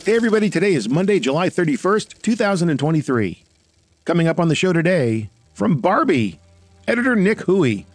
Hey everybody, today is Monday, July 31st, 2023. Coming up on the show today, from Barbie, editor Nick Huey.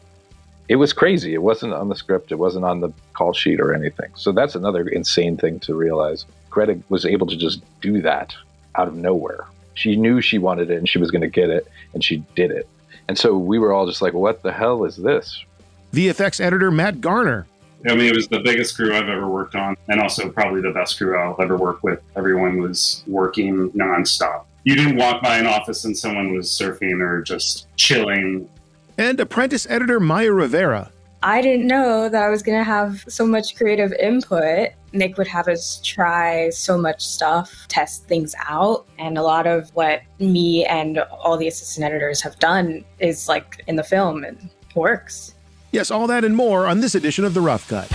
It was crazy. It wasn't on the script. It wasn't on the call sheet or anything. So that's another insane thing to realize. Greta was able to just do that out of nowhere. She knew she wanted it and she was going to get it, and she did it. And so we were all just like, what the hell is this? VFX editor Matt Garner. I mean, it was the biggest crew I've ever worked on, and also probably the best crew I'll ever work with. Everyone was working nonstop. You didn't walk by an office and someone was surfing or just chilling. And apprentice editor Maya Rivera. I didn't know that I was going to have so much creative input. Nick would have us try so much stuff, test things out. And a lot of what me and all the assistant editors have done is like in the film and works. Yes, all that and more on this edition of The Rough Cut.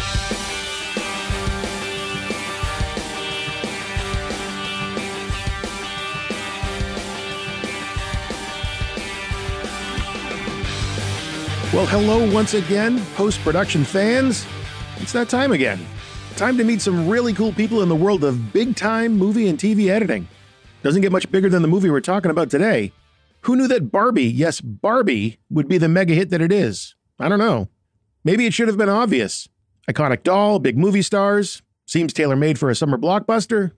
Well, hello once again, post-production fans. It's that time again. Time to meet some really cool people in the world of big-time movie and TV editing. Doesn't get much bigger than the movie we're talking about today. Who knew that Barbie, yes, Barbie, would be the mega hit that it is? I don't know. Maybe it should have been obvious. Iconic doll, big movie stars, seems tailor-made for a summer blockbuster.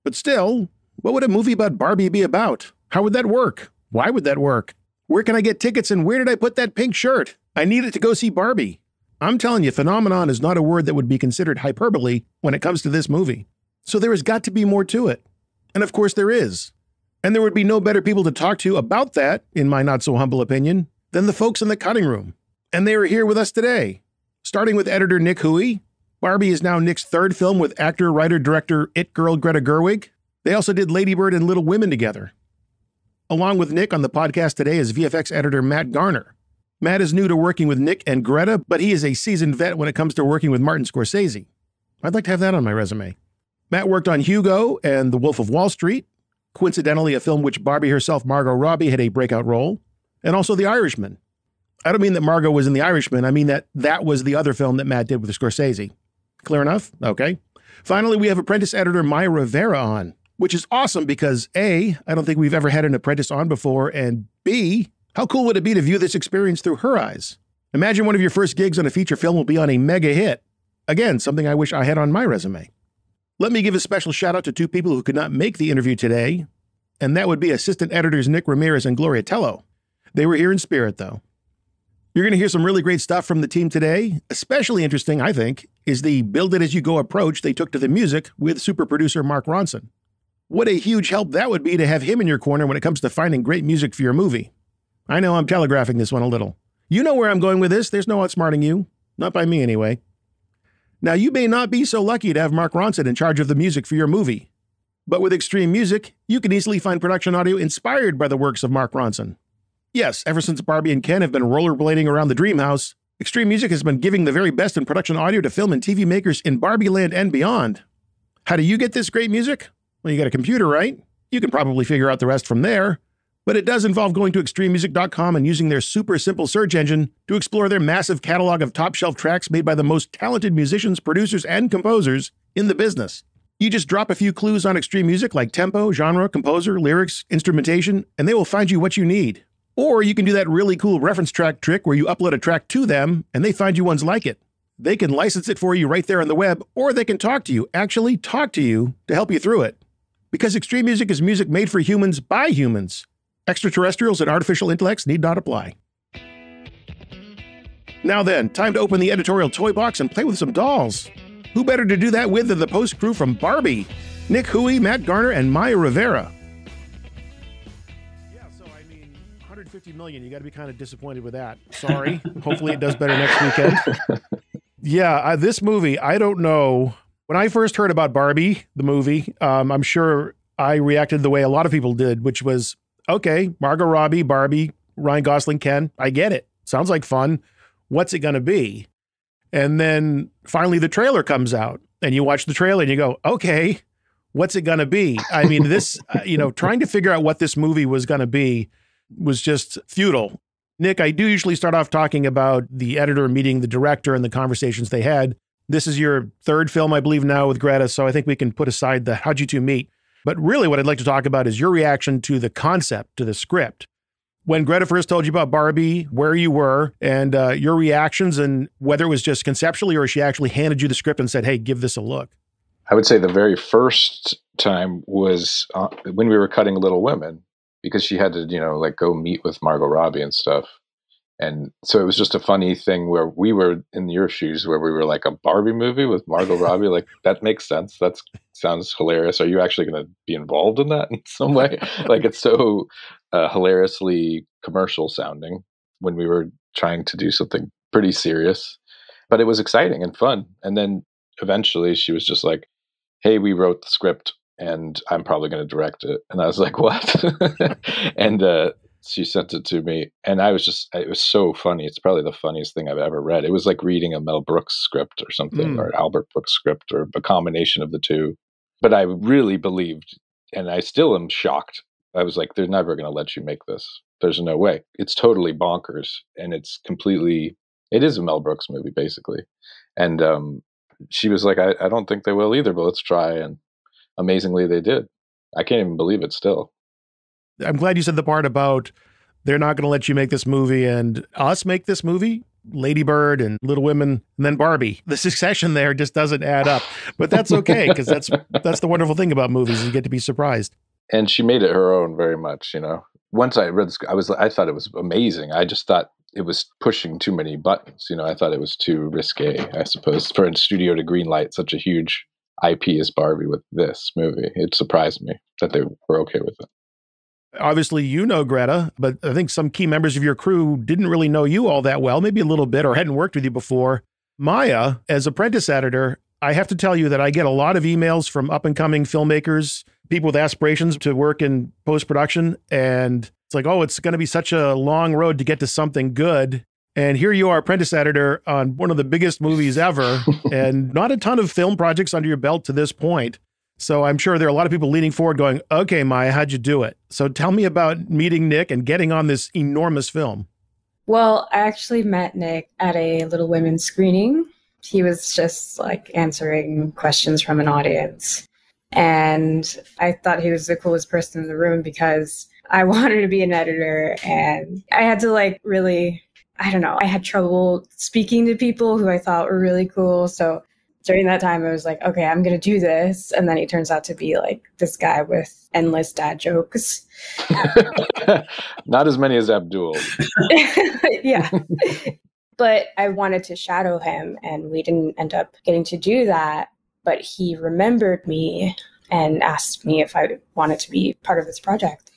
But still, what would a movie about Barbie be about? How would that work? Why would that work? Where can I get tickets and where did I put that pink shirt? I need it to go see Barbie. I'm telling you, phenomenon is not a word that would be considered hyperbole when it comes to this movie. So there has got to be more to it. And of course there is. And there would be no better people to talk to about that, in my not so humble opinion, than the folks in the cutting room. And they are here with us today. Starting with editor Nick Huey. Barbie is now Nick's third film with actor, writer, director, it girl Greta Gerwig. They also did Lady Bird and Little Women together. Along with Nick on the podcast today is VFX editor Matt Garner. Matt is new to working with Nick and Greta, but he is a seasoned vet when it comes to working with Martin Scorsese. I'd like to have that on my resume. Matt worked on Hugo and The Wolf of Wall Street, coincidentally a film which Barbie herself, Margot Robbie, had a breakout role, and also The Irishman. I don't mean that Margot was in The Irishman. I mean that was the other film that Matt did with Scorsese. Clear enough? Okay. Finally, we have apprentice editor Maya Rivera on, which is awesome because A, I don't think we've ever had an apprentice on before, and B, how cool would it be to view this experience through her eyes? Imagine one of your first gigs on a feature film will be on a mega hit. Again, something I wish I had on my resume. Let me give a special shout out to two people who could not make the interview today, and that would be assistant editors Nick Ramirez and Gloria Tello. They were here in spirit, though. You're going to hear some really great stuff from the team today. Especially interesting, I think, is the build-it-as-you-go approach they took to the music with super producer Mark Ronson. What a huge help that would be to have him in your corner when it comes to finding great music for your movie. I know I'm telegraphing this one a little. You know where I'm going with this. There's no outsmarting you. Not by me, anyway. Now, you may not be so lucky to have Mark Ronson in charge of the music for your movie. But with Extreme Music, you can easily find production audio inspired by the works of Mark Ronson. Yes, ever since Barbie and Ken have been rollerblading around the dream house, Extreme Music has been giving the very best in production audio to film and TV makers in Barbie land and beyond. How do you get this great music? Well, you got a computer, right? You can probably figure out the rest from there. But it does involve going to extrememusic.com and using their super simple search engine to explore their massive catalog of top-shelf tracks made by the most talented musicians, producers, and composers in the business. You just drop a few clues on Extreme Music like tempo, genre, composer, lyrics, instrumentation, and they will find you what you need. Or you can do that really cool reference track trick where you upload a track to them and they find you ones like it. They can license it for you right there on the web, or they can talk to you, actually talk to you to help you through it. Because Extreme Music is music made for humans by humans. Extraterrestrials and artificial intellects need not apply. Now then, time to open the editorial toy box and play with some dolls. Who better to do that with than the post crew from Barbie? Nick Huey, Matt Garner, and Maya Rivera. Yeah, so I mean, 150 million, you got to be kind of disappointed with that. Sorry. Hopefully it does better next weekend. Yeah, this movie, I don't know. When I first heard about Barbie, the movie, I'm sure I reacted the way a lot of people did, which was, okay, Margot Robbie, Barbie, Ryan Gosling, Ken, I get it. Sounds like fun. What's it going to be? And then finally the trailer comes out and you watch the trailer and you go, okay, what's it going to be? I mean, this, trying to figure out what this movie was going to be was just futile. Nick, I do usually start off talking about the editor meeting the director and the conversations they had. This is your third film, I believe, now with Greta, so I think we can put aside the how'd you two meet. But really what I'd like to talk about is your reaction to the concept, to the script. When Greta first told you about Barbie, where you were, and your reactions, and whether it was just conceptually or she actually handed you the script and said, hey, give this a look. I would say the very first time was when we were cutting Little Women, because she had to, like go meet with Margot Robbie and stuff. And so it was just a funny thing where we were in your shoes, where we were like, a Barbie movie with Margot Robbie. Like, that makes sense. That sounds hilarious. Are you actually going to be involved in that in some way? Like, it's so hilariously commercial sounding when we were trying to do something pretty serious. But it was exciting and fun. And then eventually she was just like, hey, we wrote the script and I'm probably going to direct it. And I was like, what? And she sent it to me, and it was so funny. It's probably the funniest thing I've ever read. It was like reading a Mel Brooks script or something, or an Albert Brooks script, or a combination of the two. But I really believed, and I still am shocked. I was like, they're never going to let you make this. There's no way. It's totally bonkers, and it is a Mel Brooks movie, basically. And she was like, I don't think they will either, but let's try. And amazingly, they did. I can't even believe it still. I'm glad you said the part about they're not going to let you make this movie and us make this movie. Lady Bird and Little Women and then Barbie. The succession there just doesn't add up. But that's okay, because that's the wonderful thing about movies. You get to be surprised. And she made it her own very much, Once I read this, I thought it was amazing. I just thought it was pushing too many buttons. I thought it was too risque, I suppose, for a studio to greenlight such a huge IP as Barbie with this movie. It surprised me that they were okay with it. Obviously, you know Greta, but I think some key members of your crew didn't really know you all that well, maybe a little bit, or hadn't worked with you before. Maya, as apprentice editor, I have to tell you that I get a lot of emails from up-and-coming filmmakers, people with aspirations to work in post-production, and it's like, oh, it's going to be such a long road to get to something good. And here you are, apprentice editor on one of the biggest movies ever, and not a ton of film projects under your belt to this point. So I'm sure there are a lot of people leaning forward going, okay, Maya, how'd you do it? So tell me about meeting Nick and getting on this enormous film. Well, I actually met Nick at a Little Women screening. He was just like answering questions from an audience. And I thought he was the coolest person in the room because I wanted to be an editor, and I had to I had trouble speaking to people who I thought were really cool. So during that time, I was like, okay, I'm going to do this. And then he turns out to be like this guy with endless dad jokes. Not as many as Abdul. Yeah. But I wanted to shadow him, and we didn't end up getting to do that. But he remembered me and asked me if I wanted to be part of this project.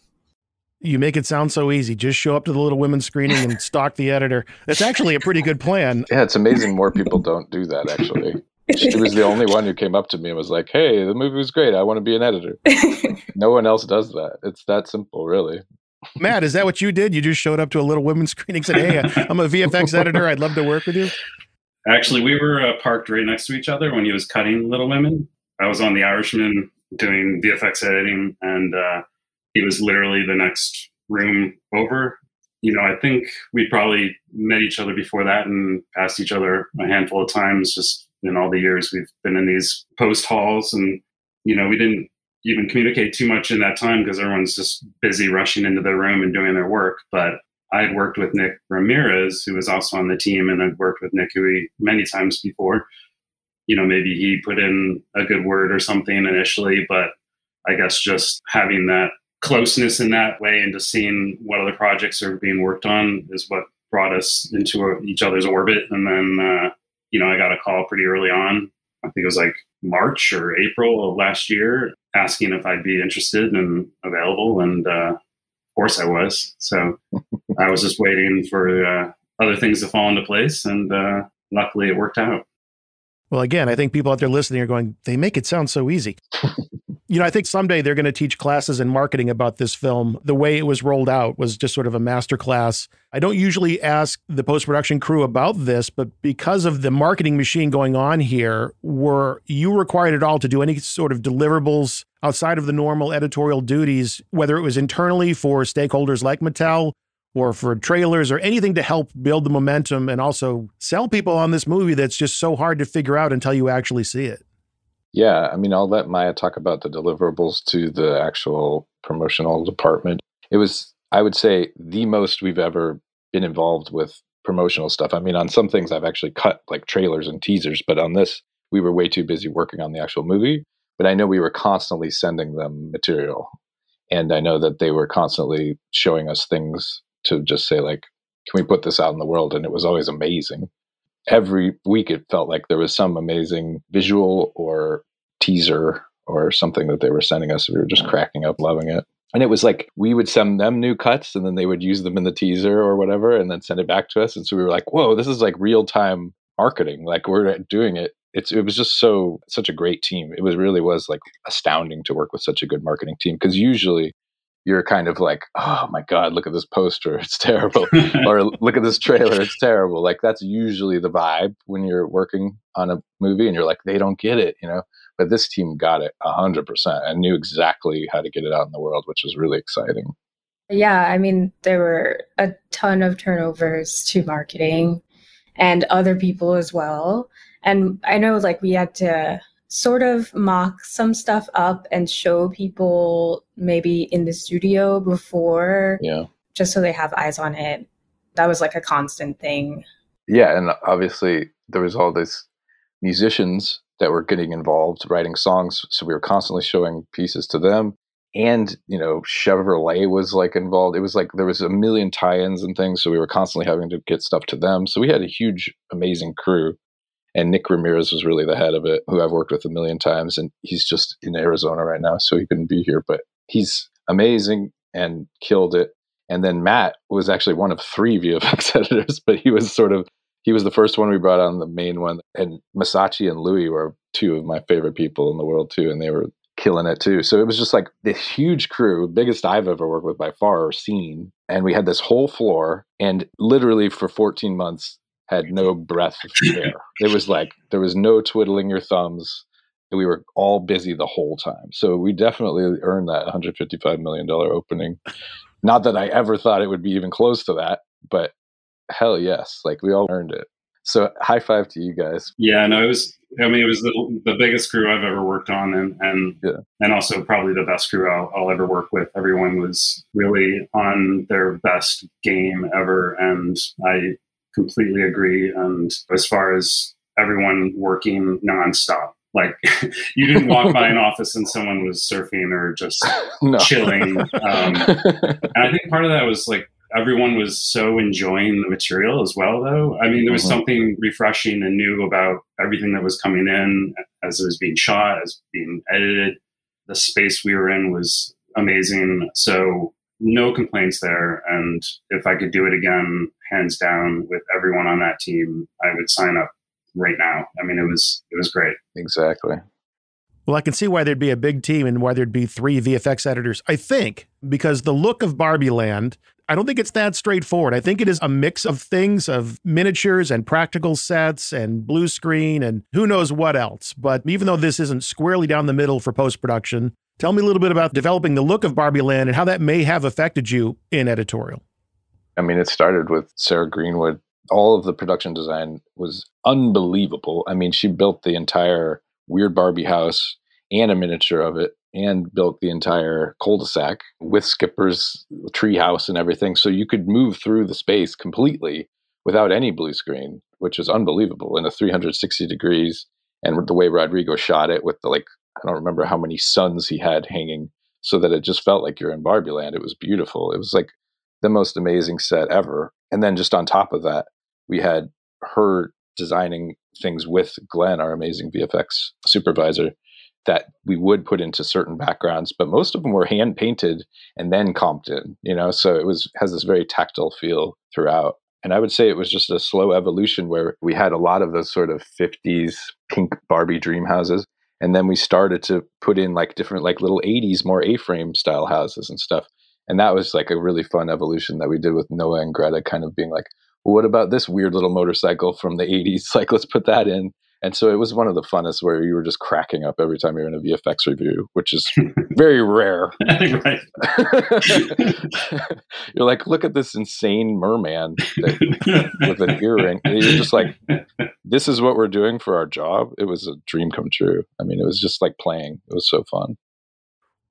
You make it sound so easy. Just show up to the Little Women screening and stalk the editor. That's actually a pretty good plan. Yeah, it's amazing more people don't do that, actually. She was the only one who came up to me and was like, hey, the movie was great. I want to be an editor. No one else does that. It's that simple, really. Matt, is that what you did? You just showed up to a Little Women screening and said, hey, I'm a VFX editor. I'd love to work with you. Actually, we were parked right next to each other when he was cutting Little Women. I was on The Irishman doing VFX editing, and he was literally the next room over. I think we probably met each other before that and passed each other a handful of times just in all the years we've been in these post halls. And, we didn't even communicate too much in that time because everyone's just busy rushing into their room and doing their work. But I had worked with Nick Ramirez, who was also on the team, and I'd worked with Nick Hui many times before. Maybe he put in a good word or something initially, but I guess just having that closeness in that way and just seeing what other projects are being worked on is what brought us into each other's orbit. And then, I got a call pretty early on. I think it was like March or April of last year, asking if I'd be interested and available. And of course I was. So I was just waiting for other things to fall into place. And luckily it worked out. Well, again, I think people out there listening are going, they make it sound so easy. I think someday they're going to teach classes in marketing about this film. The way it was rolled out was just sort of a master class. I don't usually ask the post-production crew about this, but because of the marketing machine going on here, were you required at all to do any sort of deliverables outside of the normal editorial duties, whether it was internally for stakeholders like Mattel or for trailers or anything to help build the momentum and also sell people on this movie that's just so hard to figure out until you actually see it? Yeah, I mean, I'll let Maya talk about the deliverables to the actual promotional department. It was, I would say, the most we've ever been involved with promotional stuff. I mean, on some things I've actually cut like trailers and teasers, but on this, we were way too busy working on the actual movie. But I know we were constantly sending them material. And I know that they were constantly showing us things to just say, like, can we put this out in the world? And it was always amazing. Every week it felt like there was some amazing visual or teaser or something that they were sending us. We were just cracking up, loving it. And it was like we would send them new cuts and then they would use them in the teaser or whatever and then send it back to us. And so we were like, whoa, this is like real time marketing. Like we're doing it. It was just such a great team. It really was like astounding to work with such a good marketing team, because usually you're kind of like, oh my God, look at this poster, it's terrible. Or look at this trailer, it's terrible. Like that's usually the vibe when you're working on a movie and you're like, they don't get it, you know? But this team got it 100% and knew exactly how to get it out in the world, which was really exciting. Yeah, I mean, there were a ton of turnovers to marketing and other people as well. And I know like we had to sort of mock some stuff up and show people maybe in the studio before, just so they have eyes on it. That was like a constant thing. Yeah, and obviously there was all these musicians that were getting involved writing songs, so we were constantly showing pieces to them. And Chevrolet was like involved. It was like there was a million tie-ins and things, so we were constantly having to get stuff to them. So we had a huge, amazing crew. And Nick Ramirez was really the head of it, who I've worked with a million times. And he's just in Arizona right now, so he couldn't be here. But he's amazing and killed it. And then Matt was actually one of 3 VFX editors, but he was the first one we brought on, the main one. And Masachi and Louis were 2 of my favorite people in the world too. And they were killing it too. So it was just like this huge crew, biggest I've ever worked with by far or seen. And we had this whole floor, and literally for 14 months, had no breath of air. It was like there was no twiddling your thumbs. We were all busy the whole time. So we definitely earned that $155 million opening. Not that I ever thought it would be even close to that, but hell yes, like we all earned it. So high five to you guys. Yeah, no, it was the biggest crew I've ever worked on, and also probably the best crew I'll ever work with. Everyone was really on their best game ever, and I completely agree. And as far as everyone working nonstop, like you didn't walk by an office and someone was surfing or just chilling. And I think part of that was like everyone was so enjoying the material as well, though. I mean, there was something refreshing and new about everything that was coming in as it was being shot, as being edited. The space we were in was amazing. So no complaints there. And if I could do it again, hands down, with everyone on that team, I would sign up right now. I mean, it was great. Exactly. Well, I can see why there'd be a big team and why there'd be 3 VFX editors, I think, because the look of Barbie Land, I don't think it's that straightforward. I think it is a mix of things, of miniatures and practical sets and blue screen and who knows what else. But even though this isn't squarely down the middle for post-production, tell me a little bit about developing the look of Barbie Land and how that may have affected you in editorial. I mean, it started with Sarah Greenwood. All of the production design was unbelievable. I mean, she built the entire Weird Barbie house and a miniature of it, and built the entire cul-de-sac with Skipper's tree house and everything. So you could move through the space completely without any blue screen, which is unbelievable in a 360 degrees. And the way Rodrigo shot it with the, like, I don't remember how many suns he had hanging, so that it just felt like you're in Barbie Land. It was beautiful. It was like the most amazing set ever. And then just on top of that, we had her designing things with Glenn, our amazing VFX supervisor, that we would put into certain backgrounds, but most of them were hand painted and then comped in, so it has this very tactile feel throughout. And I would say it was just a slow evolution where we had a lot of those sort of 50s pink Barbie dream houses. And then we started to put in like different, like little 80s, more A-frame style houses and stuff. And that was like a really fun evolution that we did with Noah and Greta, kind of being like, well, what about this weird little motorcycle from the 80s? Like, let's put that in. And so it was one of the funnest, where you were just cracking up every time you're in a VFX review, which is very rare. Right. You're like, look at this insane merman with an earring. You're just like, this is what we're doing for our job. It was a dream come true. I mean, it was just like playing. It was so fun.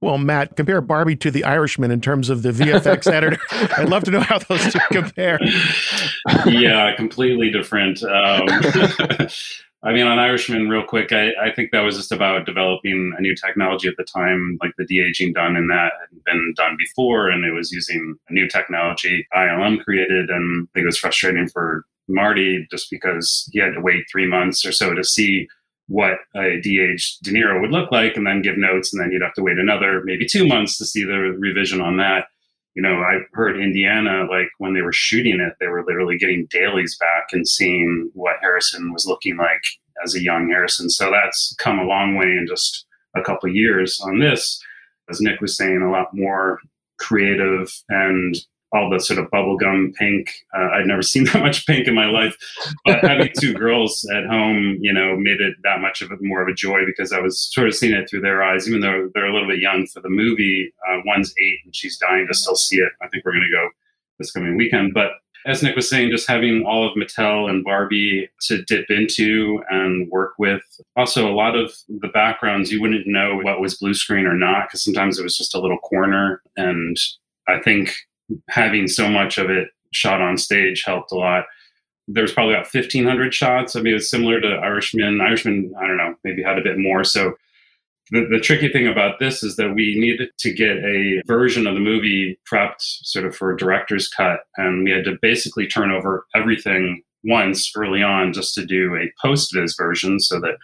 Well, Matt, compare Barbie to The Irishman in terms of the VFX editor. I'd love to know how those two compare. Yeah, completely different. I mean, on Irishman, real quick, I think that was just about developing a new technology at the time, like the de-aging done in that had been done before, and it was using a new technology ILM created, and I think it was frustrating for Marty just because he had to wait 3 months or so to see what a de-aged De Niro would look like and then give notes, and then you'd have to wait another maybe 2 months to see the revision on that. You know, I heard Indiana, like when they were shooting it, they were literally getting dailies back and seeing what Harrison was looking like as a young Harrison. So that's come a long way in just a couple of years. On this, as Nick was saying, a lot more creative and all the sort of bubblegum pink. I'd never seen that much pink in my life, but having two girls at home, you know, made it that much of more of a joy because I was sort of seeing it through their eyes, even though they're a little bit young for the movie. One's 8 and she's dying to still see it. I think we're going to go this coming weekend. But as Nick was saying, just having all of Mattel and Barbie to dip into and work with. Also, a lot of the backgrounds, you wouldn't know what was blue screen or not, because sometimes it was just a little corner. And I think having so much of it shot on stage helped a lot. There was probably about 1,500 shots. I mean, it was similar to Irishman. Irishman, I don't know, maybe had a bit more. So the tricky thing about this is that we needed to get a version of the movie prepped sort of for a director's cut. And we had to basically turn over everything once early on just to do a post-viz version so that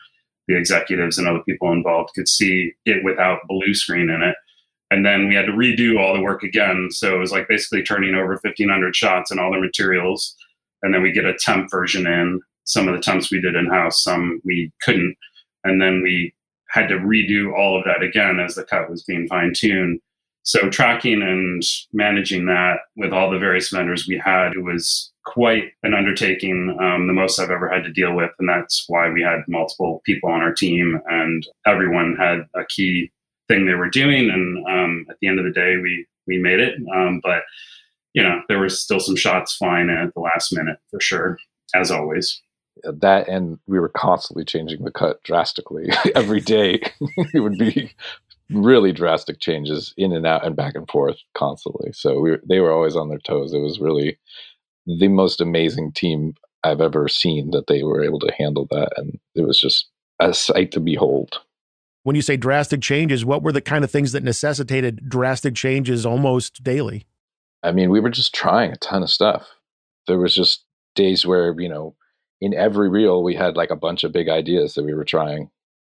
the executives and other people involved could see it without blue screen in it. And then we had to redo all the work again. So it was like basically turning over 1,500 shots and all the materials. And then we get a temp version in. Some of the temps we did in-house, some we couldn't. And then we had to redo all of that again as the cut was being fine-tuned. So tracking and managing that with all the various vendors we had, it was quite an undertaking, the most I've ever had to deal with. And that's why we had multiple people on our team and everyone had a key thing they were doing, and at the end of the day we made it, but you know, there were still some shots flying in at the last minute for sure, as always. That, and we were constantly changing the cut drastically every day. It would be really drastic changes in and out and back and forth constantly, so they were always on their toes. It was really the most amazing team I've ever seen, that they were able to handle that, and it was just a sight to behold. When you say drastic changes, what were the kind of things that necessitated drastic changes almost daily? I mean, we were just trying a ton of stuff. There was just days where, you know, in every reel, we had like a bunch of big ideas that we were trying.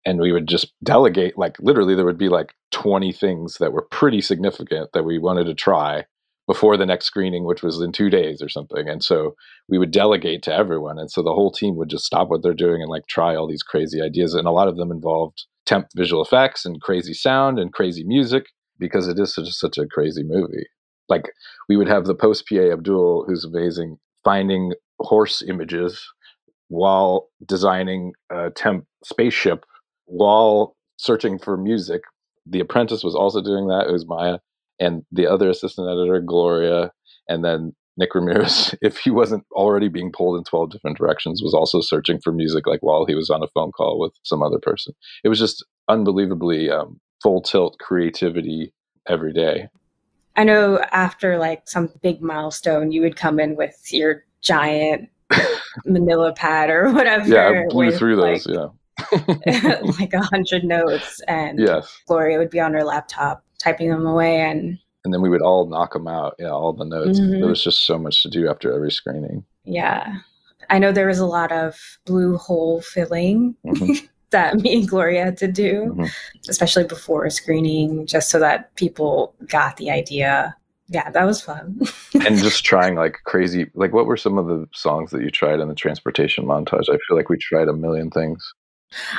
And we would just delegate, like literally there would be like 20 things that were pretty significant that we wanted to try before the next screening, which was in 2 days or something. And so we would delegate to everyone. And so the whole team would just stop what they're doing and like try all these crazy ideas. And a lot of them involved temp visual effects and crazy sound and crazy music, because it is such a crazy movie. Like we would have the post PA Abdul, who's amazing, finding horse images while designing a temp spaceship while searching for music. The apprentice was also doing that. It was Maya, and the other assistant editor, Gloria, and then Nick Ramirez, if he wasn't already being pulled in 12 different directions, was also searching for music, like while he was on a phone call with some other person. It was just unbelievably full tilt creativity every day. I know after like some big milestone, you would come in with your giant manila pad or whatever. Yeah, I blew through those, yeah. Like 100 notes, and yes. Gloria would be on her laptop typing them away, and then we would all knock them out. Yeah, all the notes. Mm-hmm. There was just so much to do after every screening. Yeah. I know there was a lot of blue hole filling that me and Gloria had to do, especially before a screening, just so that people got the idea. Yeah, that was fun. And just trying like crazy, like what were some of the songs that you tried in the transportation montage? I feel like we tried a million things.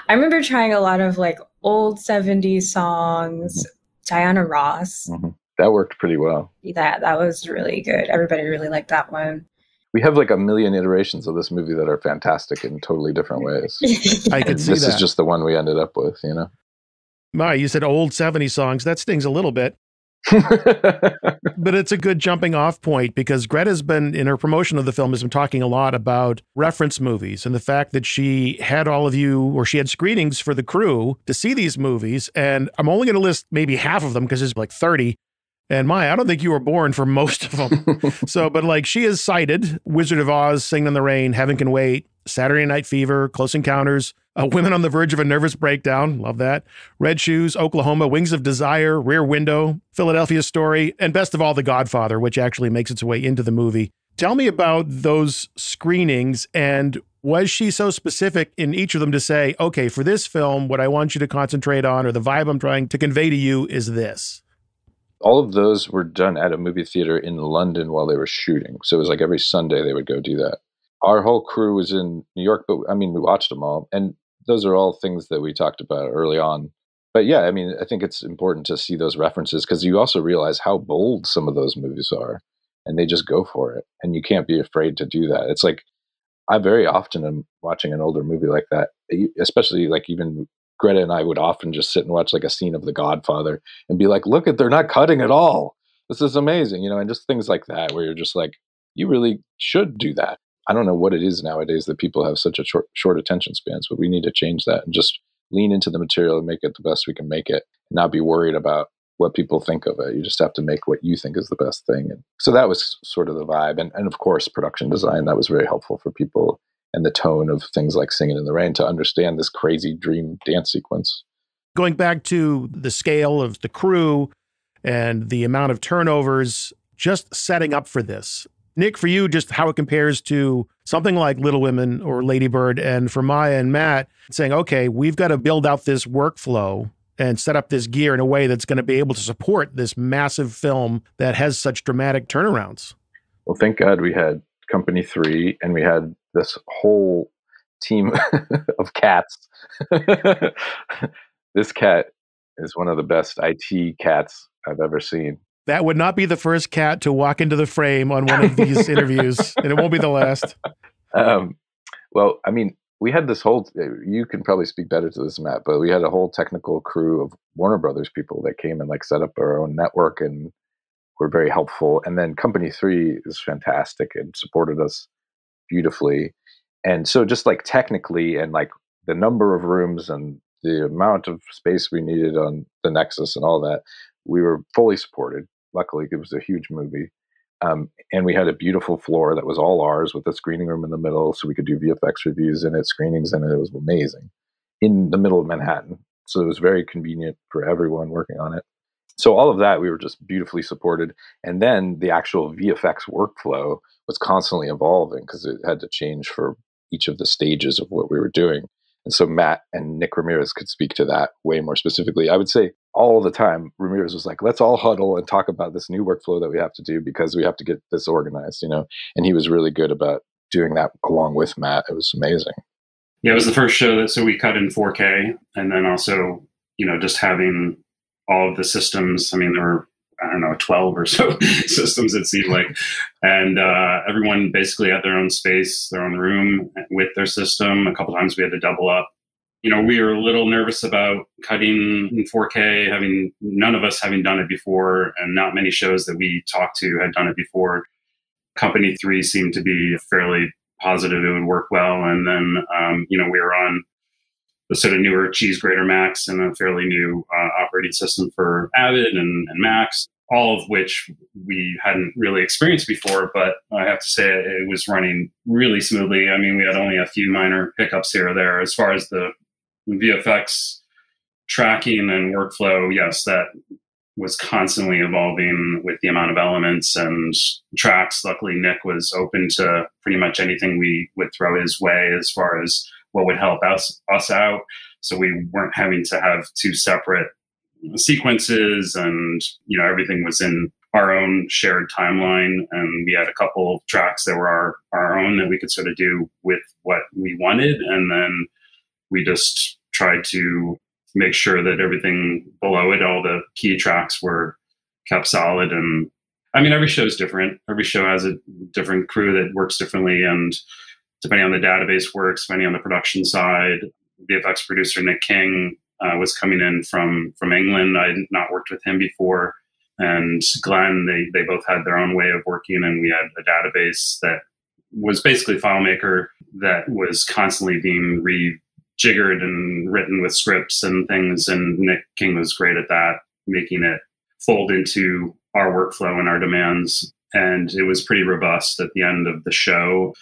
I remember trying a lot of like old 70s songs, Diana Ross. That worked pretty well. That was really good. Everybody really liked that one. We have like a million iterations of this movie that are fantastic in totally different ways. I could see this that. Is just the one we ended up with, you know? My, you said old 70s songs. That stings a little bit. But it's a good jumping off point because Greta's been, in her promotion of the film, has been talking a lot about reference movies and the fact that she had all of you, or she had screenings for the crew to see these movies. And I'm only going to list maybe half of them because there's like 30. And Maya, I don't think you were born for most of them. So, but like she has cited Wizard of Oz, Singing in the Rain, Heaven Can Wait, Saturday Night Fever, Close Encounters, Women on the Verge of a Nervous Breakdown, love that, Red Shoes, Oklahoma, Wings of Desire, Rear Window, Philadelphia Story, and best of all, The Godfather, which actually makes its way into the movie. Tell me about those screenings, and was she so specific in each of them to say, okay, for this film, what I want you to concentrate on, or the vibe I'm trying to convey to you is this? All of those were done at a movie theater in London while they were shooting. So it was like every Sunday they would go do that. Our whole crew was in New York, but I mean, we watched them all. And those are all things that we talked about early on. But yeah, I mean, I think it's important to see those references because you also realize how bold some of those movies are and they just go for it. And you can't be afraid to do that. It's like, I very often am watching an older movie like that, especially like even Greta and I would often just sit and watch like a scene of The Godfather and be like, look at, they're not cutting at all. This is amazing, and just things like that where you're just like, you really should do that. I don't know what it is nowadays that people have such a short attention spans, but we need to change that and just lean into the material and make it the best we can make it, and not be worried about what people think of it. You just have to make what you think is the best thing. And so that was sort of the vibe. And of course, production design, that was very helpful for people, and the tone of things like Singing in the Rain to understand this crazy dream dance sequence. Going back to the scale of the crew and the amount of turnovers, just setting up for this. Nick, for you, just how it compares to something like Little Women or Lady Bird, and for Maya and Matt, saying, okay, we've got to build out this workflow and set up this gear in a way that's going to be able to support this massive film that has such dramatic turnarounds. Well, thank God we had Company 3 and we had this whole team of cats. This cat is one of the best IT cats I've ever seen. That would not be the first cat to walk into the frame on one of these interviews, and it won't be the last. Well, I mean, we had this whole, you can probably speak better to this, Matt, but we had a whole technical crew of Warner Brothers people that came and like set up our own network and were very helpful. And then Company 3 is fantastic and supported us beautifully. And so just like technically and like the number of rooms and the amount of space we needed on the Nexus and all that, we were fully supported. Luckily, it was a huge movie. And we had a beautiful floor that was all ours with a screening room in the middle, so we could do VFX reviews in it, screenings in it. It was amazing in the middle of Manhattan. So it was very convenient for everyone working on it. So all of that, we were just beautifully supported. And then the actual VFX workflow was constantly evolving because it had to change for each of the stages of what we were doing. And so Matt and Nick Ramirez could speak to that way more specifically. I would say all the time, Ramirez was like, let's all huddle and talk about this new workflow that we have to do because we have to get this organized, and he was really good about doing that along with Matt. It was amazing. Yeah, it was the first show so we cut in 4K, and then also, just having all of the systems. I mean, there were, 12 or so systems, it seemed like. And everyone basically had their own space, their own room with their system. A couple times we had to double up. We were a little nervous about cutting in 4K, none of us having done it before, and not many shows that we talked to had done it before. Company 3 seemed to be fairly positive it would work well. And then, we were on the sort of newer Cheese Grater Max and a fairly new operating system for Avid and Max, all of which we hadn't really experienced before. But I have to say it was running really smoothly. I mean, we had only a few minor hiccups here or there. As far as the VFX tracking and workflow, yes, that was constantly evolving with the amount of elements and tracks. Luckily, Nick was open to pretty much anything we would throw his way as far as what would help us out. So we weren't having to have two separate sequences, and everything was in our own shared timeline. And we had a couple of tracks that were our own that we could sort of do with what we wanted. And then we just tried to make sure that everything below it, all the key tracks, were kept solid. And every show is different. Every show has a different crew that works differently. And depending on the database works, depending on the production side, VFX producer Nick King was coming in from England. I had not worked with him before. And Glenn, they both had their own way of working, and we had a database that was basically FileMaker that was constantly being rejiggered and written with scripts and things. And Nick King was great at that, making it fold into our workflow and our demands. And it was pretty robust at the end of the show.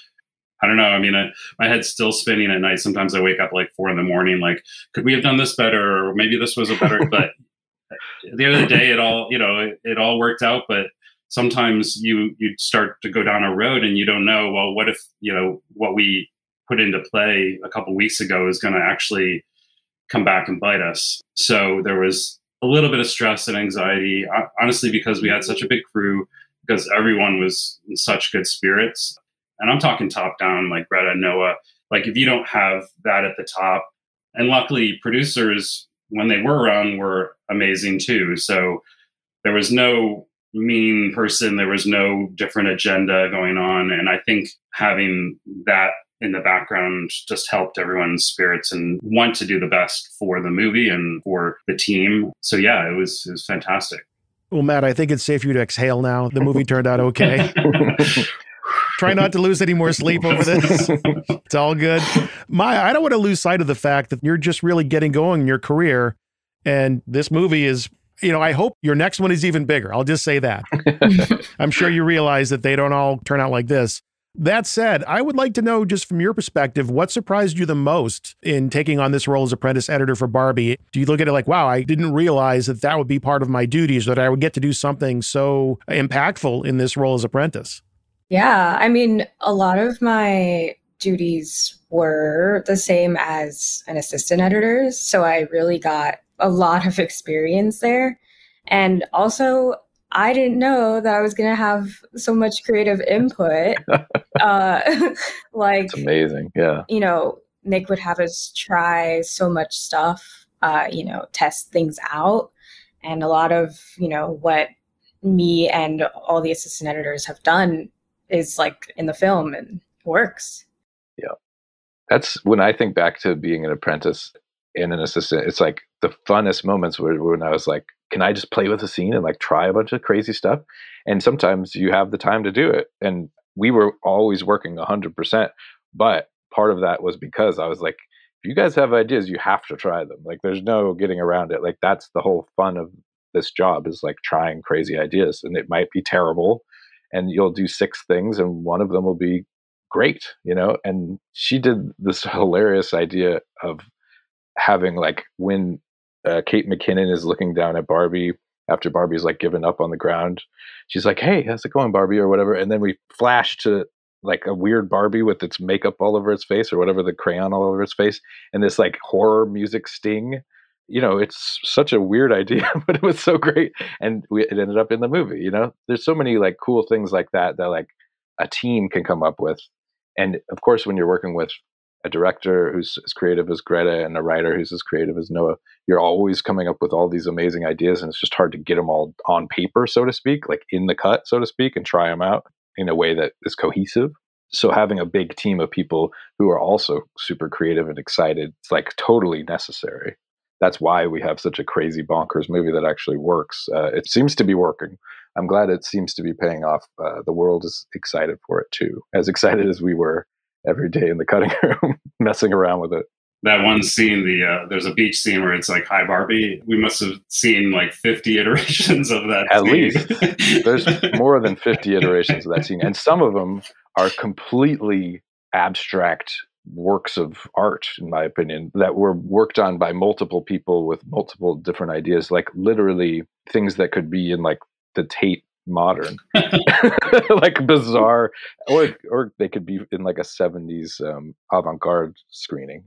I don't know. I mean, my head's still spinning at night. Sometimes I wake up like 4 a.m, like, could we have done this better? Or maybe this was a better, but at the end of the day, it all worked out. But sometimes you start to go down a road and you don't know, well, what if, what we put into play a couple weeks ago is going to actually come back and bite us. So there was a little bit of stress and anxiety, honestly, because we had such a big crew, because everyone was in such good spirits. And I'm talking top down, like Greta and Noah. Like, if you don't have that at the top, and luckily producers, when they were around, were amazing too. So there was no mean person. There was no different agenda going on. And I think having that in the background just helped everyone's spirits and want to do the best for the movie and for the team. So yeah, it was fantastic. Well, Matt, I think it's safe for you to exhale now. The movie turned out okay. Try not to lose any more sleep over this. It's all good. Maya, I don't want to lose sight of the fact that you're just really getting going in your career. And this movie is, I hope your next one is even bigger. I'll just say that. I'm sure you realize that they don't all turn out like this. That said, I would like to know, just from your perspective, what surprised you the most in taking on this role as apprentice editor for Barbie? Do you look at it like, wow, I didn't realize that would be part of my duties, that I would get to do something so impactful in this role as apprentice? Yeah, I mean, a lot of my duties were the same as an assistant editor's, so I really got a lot of experience there. And also, I didn't know that I was going to have so much creative input. It's amazing. Yeah. Nick would have us try so much stuff, test things out. And a lot of, what me and all the assistant editors have done is like in the film and works. Yeah. That's when I think back to being an apprentice and an assistant, it's like the funnest moments were when I was like, can I just play with a scene and like try a bunch of crazy stuff? And sometimes you have the time to do it. And we were always working 100%. But part of that was because I was like, if you guys have ideas, you have to try them. Like, there's no getting around it. Like, that's the whole fun of this job, is like trying crazy ideas. And it might be terrible, and you'll do 6 things and one of them will be great, And she did this hilarious idea of having, like, when Kate McKinnon is looking down at Barbie after Barbie's like given up on the ground, she's like, hey, how's it going, Barbie, or whatever. And then we flash to like a weird Barbie with its makeup all over its face, or whatever, the crayon all over its face, and this like horror music sting. It's such a weird idea, but it was so great. And it ended up in the movie, There's so many like cool things like that like a team can come up with. And of course, when you're working with a director who's as creative as Greta and a writer who's as creative as Noah, you're always coming up with all these amazing ideas. And it's just hard to get them all on paper, so to speak, like in the cut, so to speak, and try them out in a way that is cohesive. So having a big team of people who are also super creative and excited, it's like totally necessary. That's why we have such a crazy, bonkers movie that actually works. It seems to be working. I'm glad it seems to be paying off. The world is excited for it too, as excited as we were every day in the cutting room, messing around with it. That one scene, there's a beach scene where it's like, hi, Barbie. We must have seen like 50 iterations of that At scene. least. There's more than 50 iterations of that scene. And some of them are completely abstract works of art, in my opinion, that were worked on by multiple people with multiple different ideas, like literally things that could be in like the Tate Modern, like bizarre, or they could be in like a 70s avant-garde screening.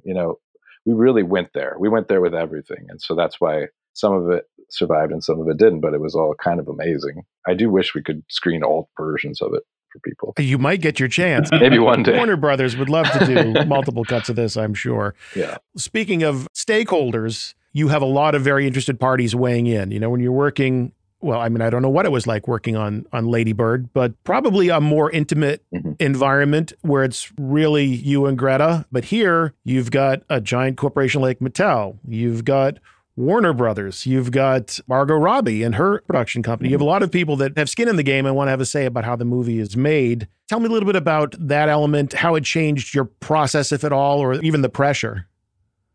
We really went there. We went there with everything. And so that's why some of it survived and some of it didn't, but it was all kind of amazing. I do wish we could screen alt versions of it for people. You might get your chance. Maybe one day. Warner Brothers would love to do multiple cuts of this, I'm sure. Yeah. Speaking of stakeholders, you have a lot of very interested parties weighing in. When you're working well, I mean, I don't know what it was like working on Lady Bird, but probably a more intimate environment where it's really you and Greta. But here you've got a giant corporation like Mattel. You've got Warner Brothers. You've got Margot Robbie and her production company. You have a lot of people that have skin in the game and want to have a say about how the movie is made. Tell me a little bit about that element, how it changed your process, if at all, or even the pressure.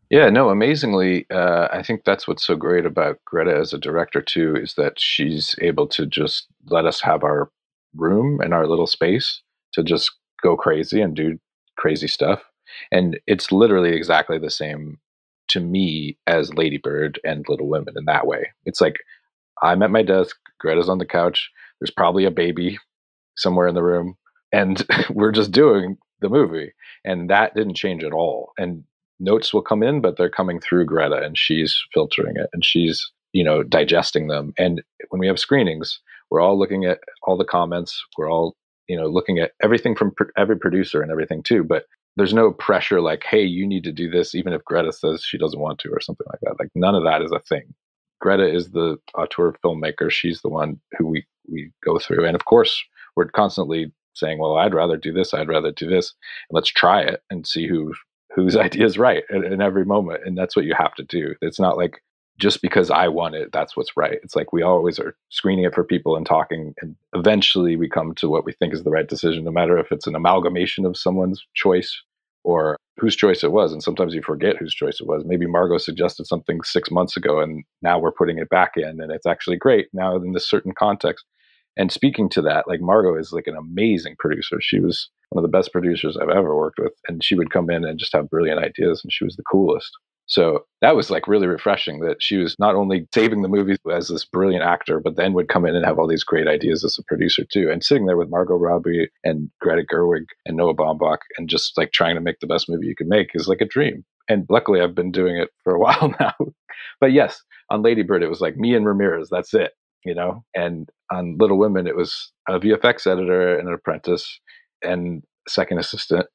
Yeah, no, amazingly, I think that's what's so great about Greta as a director too, is that she's able to just let us have our room and our little space to just go crazy and do crazy stuff. And it's literally exactly the same to me as Lady Bird and Little Women in that way. It's like I'm at my desk, Greta's on the couch, there's probably a baby somewhere in the room, and we're just doing the movie. And that didn't change at all. And notes will come in, but they're coming through Greta, and she's filtering it, and she's, digesting them. And when we have screenings, we're all looking at all the comments. We're all, looking at everything from every producer and everything too. But there's no pressure like, hey, you need to do this, even if Greta says she doesn't want to or something like that. Like none of that is a thing. Greta is the auteur filmmaker. She's the one who we go through. And of course, we're constantly saying, well, I'd rather do this. I'd rather do this. And let's try it and see whose idea is right in every moment. And that's what you have to do. It's not like just because I want it, that's what's right. It's like we always are screening it for people and talking. And eventually we come to what we think is the right decision, no matter if it's an amalgamation of someone's choice or whose choice it was. And sometimes you forget whose choice it was. Maybe Margot suggested something 6 months ago and now we're putting it back in and it's actually great now in this certain context. And speaking to that, like Margot is like an amazing producer. She was one of the best producers I've ever worked with. And she would come in and just have brilliant ideas and she was the coolest. So that was like really refreshing that she was not only saving the movie as this brilliant actor, but then would come in and have all these great ideas as a producer too. And sitting there with Margot Robbie and Greta Gerwig and Noah Baumbach and just like trying to make the best movie you can make is like a dream. And luckily I've been doing it for a while now. But yes, on Lady Bird, it was like me and Ramirez, that's it, And on Little Women, it was a VFX editor and an apprentice and second assistant.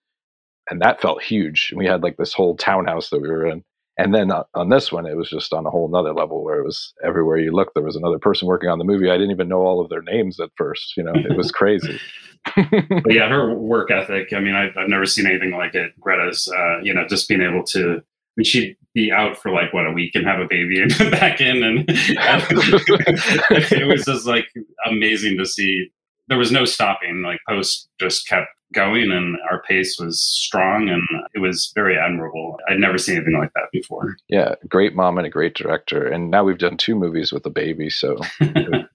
And that felt huge. We had like this whole townhouse that we were in. And then on this one, it was just on a whole nother level where it was everywhere you looked, there was another person working on the movie. I didn't even know all of their names at first. It was crazy. But yeah, her work ethic. I mean, I've never seen anything like it. Greta's, just being able to, she'd be out for like a week and have a baby and come back in. And it was just like amazing to see. There was no stopping, like post just kept going and our pace was strong and it was very admirable. I'd never seen anything like that before. Yeah, great mom and a great director. And now we've done 2 movies with a baby, so.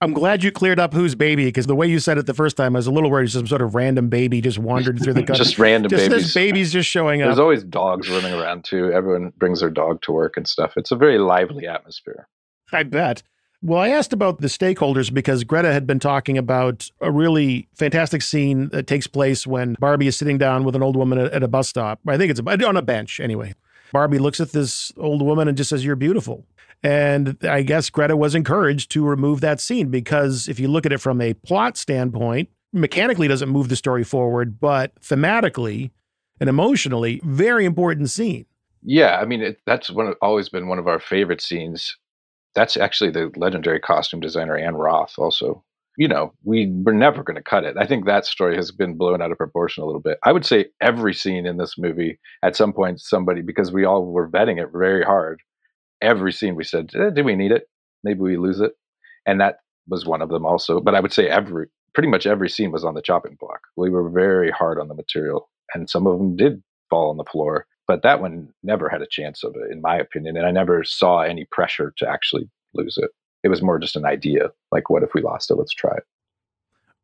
I'm glad you cleared up whose baby, because the way you said it the first time, I was a little worried some sort of random baby just wandered through the country. Just random babies. This baby's just showing up. There's always dogs running around too. Everyone brings their dog to work and stuff. It's a very lively atmosphere. I bet. Well, I asked about the stakeholders because Greta had been talking about a really fantastic scene that takes place when Barbie is sitting down with an old woman at a bus stop. I think it's on a bench anyway. Barbie looks at this old woman and just says, "You're beautiful." And I guess Greta was encouraged to remove that scene because if you look at it from a plot standpoint, mechanically doesn't move the story forward, but thematically and emotionally, very important scene. Yeah, I mean, that's always been one of our favorite scenes. That's actually the legendary costume designer, Ann Roth, also. We were never going to cut it. I think that story has been blown out of proportion a little bit. I would say every scene in this movie, at some point, somebody, because we all were vetting it very hard, every scene we said, do we need it? Maybe we lose it. And that was one of them also. But I would say pretty much every scene was on the chopping block. We were very hard on the material. And some of them did fall on the floor. But that one never had a chance of it, in my opinion. And I never saw any pressure to actually lose it. It was more just an idea. Like, what if we lost it? Let's try it.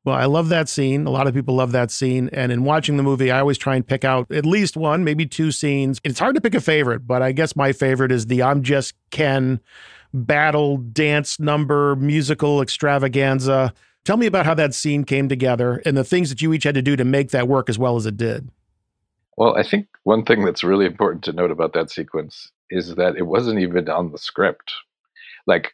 Well, I love that scene. A lot of people love that scene. And in watching the movie, I always try and pick out at least one, maybe 2 scenes. It's hard to pick a favorite, but I guess my favorite is the I'm Just Ken battle, dance number, musical extravaganza. Tell me about how that scene came together and the things that you each had to do to make that work as well as it did. Well, I think one thing that's really important to note about that sequence is that it wasn't even on the script. Like,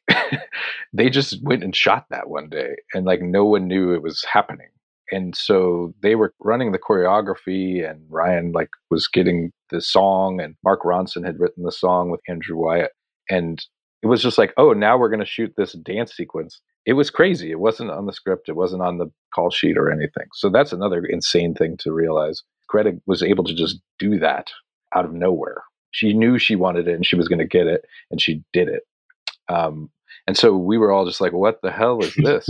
they just went and shot that one day, and like no one knew it was happening. And so they were running the choreography, and Ryan was getting the song, and Mark Ronson had written the song with Andrew Wyatt. And it was just like, oh, now we're going to shoot this dance sequence. It was crazy. It wasn't on the script. It wasn't on the call sheet or anything. So that's another insane thing to realize. Greta was able to just do that out of nowhere. She knew she wanted it and she was going to get it, and she did it. And so we were all just like, what the hell is this?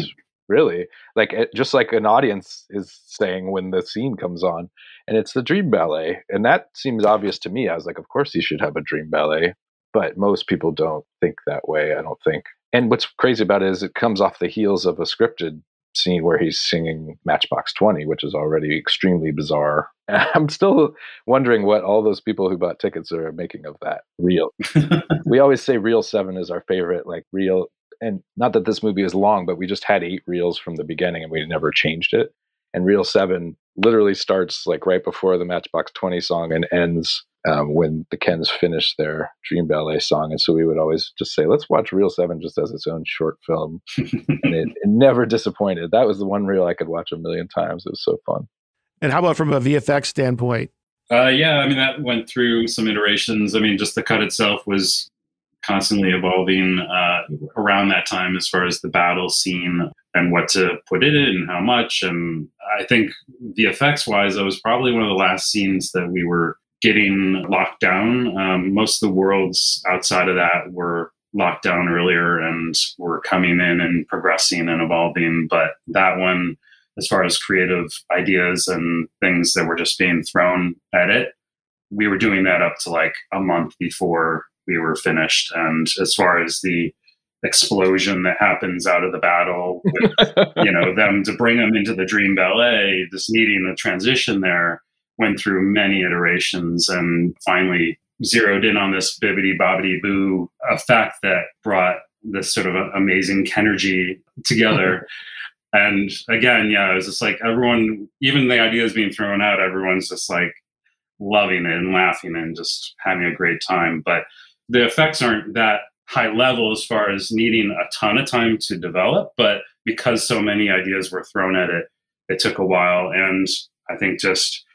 Really? Like, just like an audience is saying when the scene comes on, and it's the Dream Ballet. And that seems obvious to me. I was like, of course you should have a Dream Ballet. But most people don't think that way, I don't think. And what's crazy about it is it comes off the heels of a scripted scene where he's singing Matchbox 20, which is already extremely bizarre. And I'm still wondering what all those people who bought tickets are making of that reel. We always say reel 7 is our favorite, like reel. And not that this movie is long, but we just had 8 reels from the beginning and we never changed it. And reel 7 literally starts like right before the Matchbox 20 song and ends when the Kens finish their Dream Ballet song. And so we would always just say, let's watch reel 7 just as its own short film. And it never disappointed. That was the one reel I could watch a million times. It was so fun. And how about from a VFX standpoint? Yeah, I mean, that went through some iterations. I mean, just the cut itself was constantly evolving around that time as far as the battle scene and what to put in it and how much. And I think VFX wise, that was probably one of the last scenes that we were getting locked down. Most of the worlds outside of that were locked down earlier and were coming in and progressing and evolving. But that one, as far as creative ideas and things that were just being thrown at it, we were doing that up to like a month before we were finished. And as far as the explosion that happens out of the battle with, them to bring them into the Dream Ballet, just needing a transition there, went through many iterations and finally zeroed in on this bibbidi bobbidi boo effect that brought this sort of amazing Kenergy together. And again, yeah, it was just like everyone, even the ideas being thrown out, everyone's just like loving it and laughing and just having a great time. But the effects aren't that high level as far as needing a ton of time to develop. But because so many ideas were thrown at it, it took a while. And I think just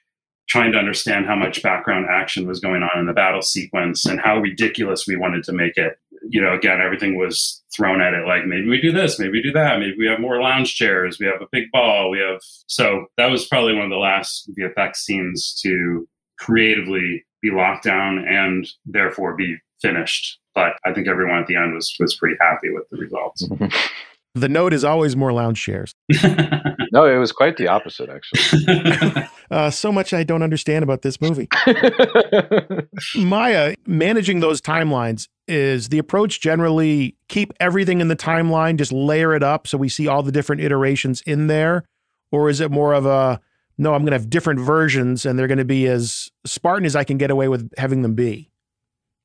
trying to understand how much background action was going on in the battle sequence and how ridiculous we wanted to make it. Again, everything was thrown at it. Like, maybe we do this, maybe we do that. Maybe we have more lounge chairs. We have a big ball. So that was probably one of the last VFX scenes to creatively be locked down and therefore be finished. But I think everyone at the end was pretty happy with the results. The note is always more lounge chairs. No, it was quite the opposite, actually. So much I don't understand about this movie. Maya, managing those timelines, is the approach generally keep everything in the timeline, just layer it up so we see all the different iterations in there? Or is it more of a, no, I'm going to have different versions and they're going to be as Spartan as I can get away with having them be?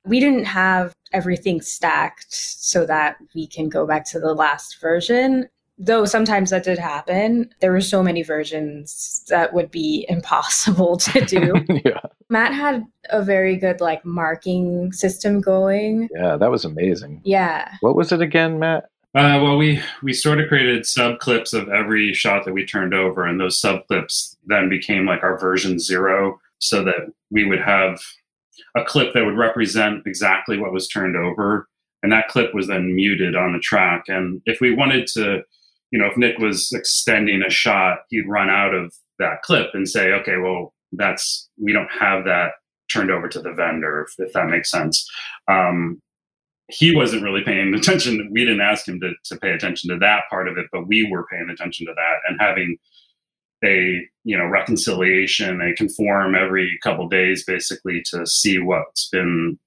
We didn't have everything stacked so that we can go back to the last version. Though sometimes that did happen. There were so many versions that would be impossible to do. Yeah. Matt had a very good marking system going. Yeah, that was amazing. Yeah. What was it again, Matt? Well, we sort of created sub clips of every shot that we turned over, and those sub clips then became like our version 0, so that we would have a clip that would represent exactly what was turned over. And that clip was then muted on the track. And if we wanted to, if Nick was extending a shot, he'd run out of that clip and say, okay, well, we don't have that turned over to the vendor, if that makes sense. He wasn't really paying attention. We didn't ask him to pay attention to that part of it, but we were paying attention to that and having a reconciliation, a conform every couple days basically to see what's been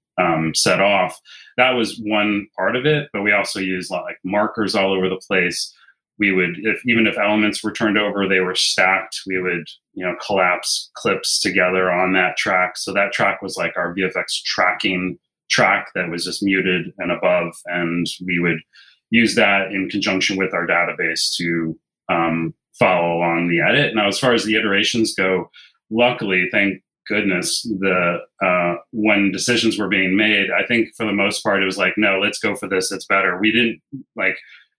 set off. That was one part of it, but we also used like markers all over the place. We would, even if elements were turned over, they were stacked. We would collapse clips together on that track. So that track was like our VFX tracking track that was just muted and above, and we would use that in conjunction with our database to follow along the edit. Now, as far as the iterations go, luckily, thank goodness, when decisions were being made, I think for the most part, it was like, no, let's go for this. It's better. We didn't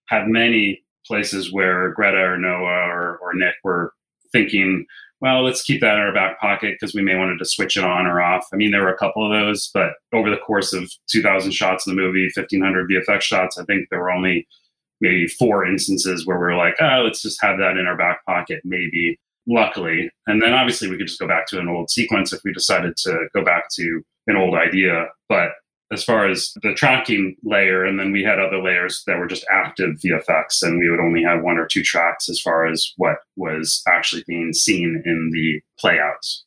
have many places where Greta or Noah or Nick were thinking, well, let's keep that in our back pocket because we may wanted to switch it on or off. I mean, there were a couple of those, but over the course of 2,000 shots in the movie, 1,500 VFX shots, I think we maybe 4 instances where we're like, oh, let's just have that in our back pocket, maybe, luckily. And then obviously we could just go back to an old sequence if we decided to go back to an old idea. But as far as the tracking layer, and then we had other layers that were just active VFX, and we would only have 1 or 2 tracks as far as what was actually being seen in the playouts.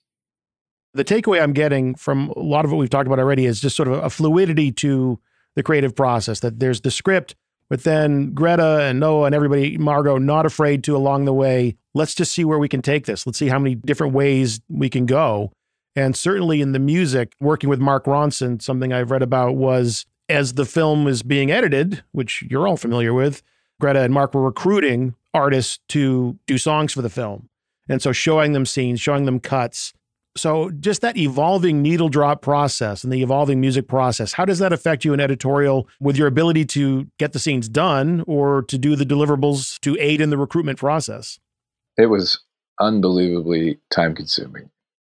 The takeaway I'm getting from a lot of what we've talked about already is just sort of a fluidity to the creative process, that there's the script, but then Greta and Noah and everybody, Margot, not afraid to, along the way, let's just see where we can take this. Let's see how many different ways we can go. And certainly in the music, working with Mark Ronson, something I've read about was, as the film is being edited, which you're all familiar with, Greta and Mark were recruiting artists to do songs for the film. And so showing them scenes, showing them cuts. So just that evolving needle drop process and the evolving music process, how does that affect you in editorial with your ability to get the scenes done or to do the deliverables to aid in the recruitment process? It was unbelievably time consuming.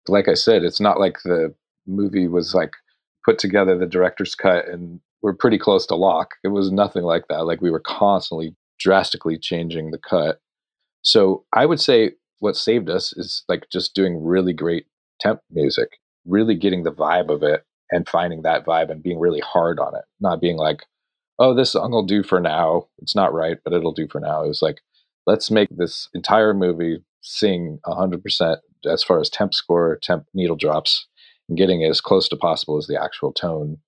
Like I said, it's not like the movie was like put together, the director's cut, and we're pretty close to lock. It was nothing like that. Like we were constantly drastically changing the cut. So I would say what saved us is like just doing really great temp music, really getting the vibe of it and finding that vibe and being really hard on it. Not being like, oh, this song will do for now. It's not right, but it'll do for now. It was like, let's make this entire movie sing 100% as far as temp score, temp needle drops, and getting it as close to possible as the actual tone.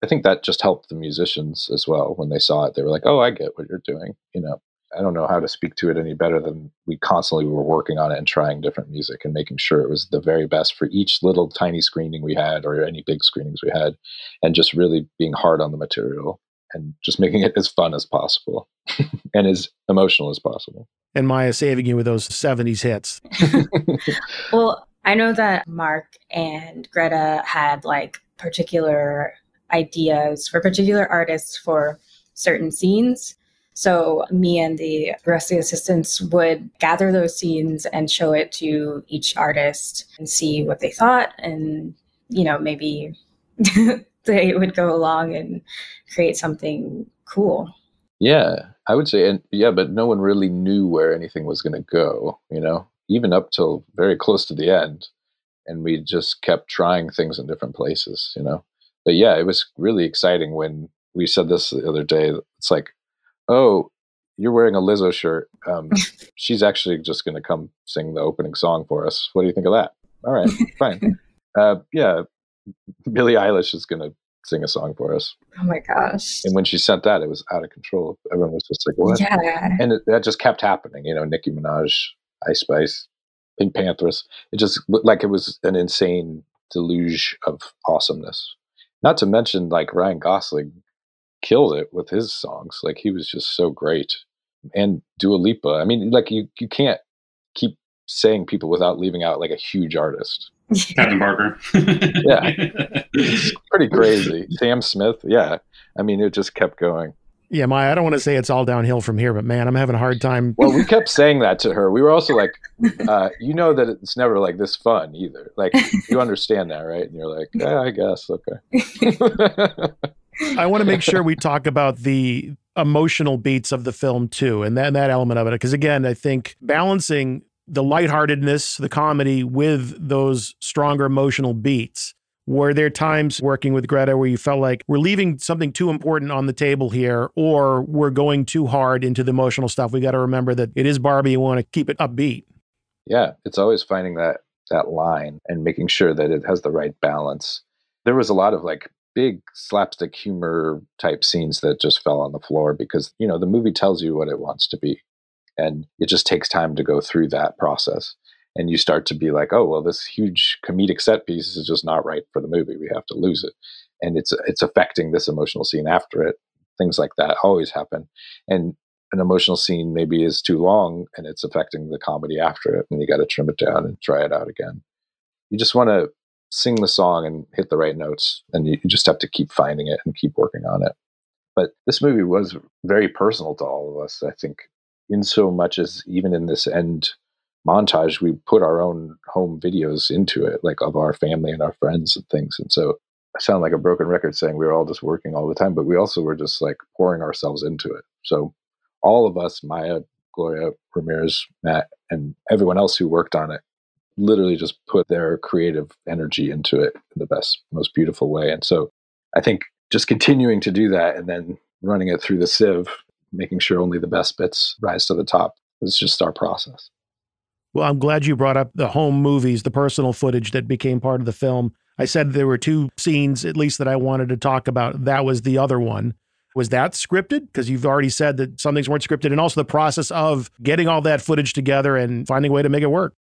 I think that just helped the musicians as well. When they saw it, they were like, oh, I get what you're doing. You know, I don't know how to speak to it any better than we constantly were working on it and trying different music and making sure it was the very best for each little tiny screening we had or any big screenings we had, and just really being hard on the material and just making it as fun as possible and as emotional as possible. And Maya saving you with those 70s hits. Well, I know that Mark and Greta had like particular ideas for particular artists for certain scenes. So me and the rest of the assistants would gather those scenes and show it to each artist and see what they thought. And, you know, maybe they would go along and create something cool. Yeah, I would say, and yeah, but no one really knew where anything was going to go, you know, even up till very close to the end. And we just kept trying things in different places, you know. But yeah, it was really exciting when we said this the other day. It's like, oh, you're wearing a Lizzo shirt. She's actually just going to come sing the opening song for us. What do you think of that? All right, fine. Yeah, Billie Eilish is going to sing a song for us. Oh my gosh. And when she sent that, it was out of control. Everyone was just like, what? Yeah. And that just kept happening. You know, Nicki Minaj, Ice Spice, Pink Panthers. It just looked like it was an insane deluge of awesomeness. Not to mention, like, Ryan Gosling killed it with his songs. Like, he was just so great. And Dua Lipa. I mean, like, you can't keep saying people without leaving out, like, a huge artist. Kevin Barker. Yeah. It's pretty crazy. Sam Smith. Yeah. I mean, it just kept going. Yeah, Maya, I don't want to say it's all downhill from here, but man, I'm having a hard time. Well, we kept saying that to her. We were also like, you know that it's never like this fun either. Like, you understand that, right? And you're like, yeah, I guess. Okay. I want to make sure we talk about the emotional beats of the film too, and that element of it. Because again, I think balancing the lightheartedness, the comedy with those stronger emotional beats. Were there times working with Greta where you felt like we're leaving something too important on the table here, or we're going too hard into the emotional stuff? We got to remember that it is Barbie. You want to keep it upbeat. Yeah, it's always finding that line and making sure that it has the right balance. There was a lot of like big slapstick humor type scenes that just fell on the floor because, you know, the movie tells you what it wants to be. And it just takes time to go through that process. And you start to be like, oh, well, this huge comedic set piece is just not right for the movie. We have to lose it. And it's affecting this emotional scene after it. Things like that always happen. And an emotional scene maybe is too long and it's affecting the comedy after it. And you got to trim it down and try it out again. You just want to sing the song and hit the right notes. And you just have to keep finding it and keep working on it. But this movie was very personal to all of us, I think, in so much as even in this end montage, we put our own home videos into it, like of our family and our friends and things. And so I sound like a broken record saying we were all just working all the time, but we also were just like pouring ourselves into it. So all of us, Maya, Gloria, Ramirez, Matt, and everyone else who worked on it, literally just put their creative energy into it in the best, most beautiful way. And so I think just continuing to do that and then running it through the sieve, making sure only the best bits rise to the top, was just our process. Well, I'm glad you brought up the home movies, the personal footage that became part of the film. I said there were 2 scenes, at least, that I wanted to talk about. That was the other one. Was that scripted? Because you've already said that some things weren't scripted, and also the process of getting all that footage together and finding a way to make it work.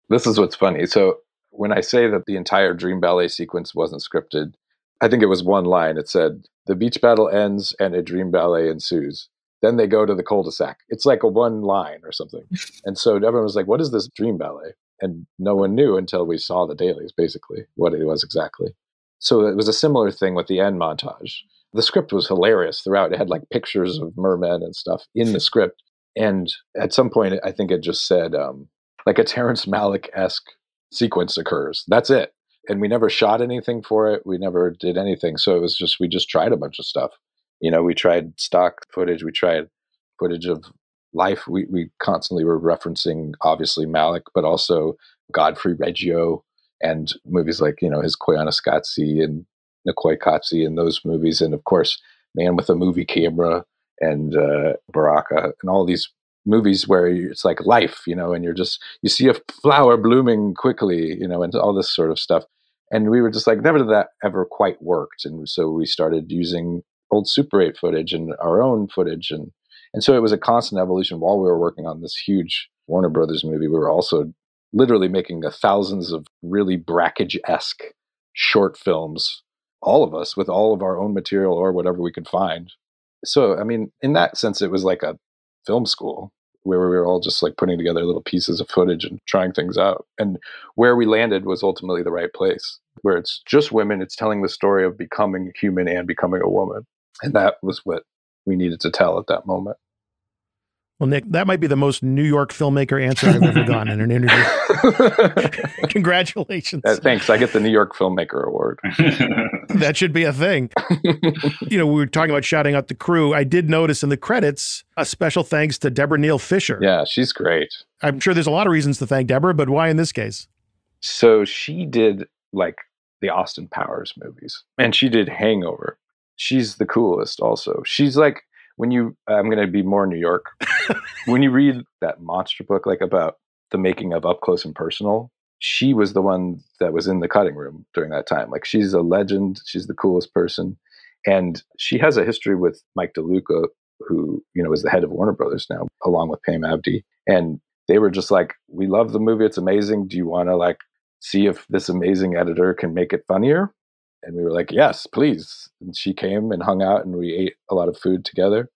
This is what's funny. So when I say that the entire Dream Ballet sequence wasn't scripted, I think it was one line. It said, "The beach battle ends and a dream ballet ensues. Then they go to the cul-de-sac." It's like a one line or something. And so everyone was like, what is this dream ballet? And no one knew until we saw the dailies, basically, what it was exactly. So it was a similar thing with the end montage. The script was hilarious throughout. It had like pictures of mermen and stuff in the script. And at some point, I think it just said, like a Terrence Malick-esque sequence occurs. That's it. And we never shot anything for it. We never did anything. So it was just, we just tried a bunch of stuff. We tried stock footage. We tried footage of life. We constantly were referencing, obviously, Malick, but also Godfrey Reggio and movies like, his Koyaanisqatsi and Nicoy Katsi and those movies. And of course, Man with a Movie Camera and Baraka and all these movies where it's like life, and you see a flower blooming quickly, and all this sort of stuff. And we were just like, never did that ever quite worked. And so we started using old Super 8 footage and our own footage. And so it was a constant evolution. While we were working on this huge Warner Brothers movie, we were also literally making thousands of really Brakhage-esque short films, all of us, with all of our own material or whatever we could find. So, I mean, in that sense, it was like a film school where we were all just like putting together little pieces of footage and trying things out. And where we landed was ultimately the right place, where it's just women. It's telling the story of becoming human and becoming a woman. And that was what we needed to tell at that moment. Well, Nick, that might be the most New York filmmaker answer I've ever gotten in an interview. Congratulations. Thanks. I get the New York Filmmaker Award. That should be a thing. We were talking about shouting out the crew. I did notice in the credits a special thanks to Deborah Neal Fisher. Yeah, she's great. I'm sure there's a lot of reasons to thank Deborah, but why in this case? So she did like the Austin Powers movies, and she did Hangover. She's the coolest also. She's like, I'm going to be more New York. When you read that monster book, like about the making of Up Close and Personal, she was the one that was in the cutting room during that time. Like, she's a legend. She's the coolest person. And she has a history with Mike DeLuca, who, is the head of Warner Brothers now, along with Pam Abdi. And they were just like, we love the movie. It's amazing. Do you want to like see if this amazing editor can make it funnier? And we were like, yes, please. And she came and hung out and we ate a lot of food together.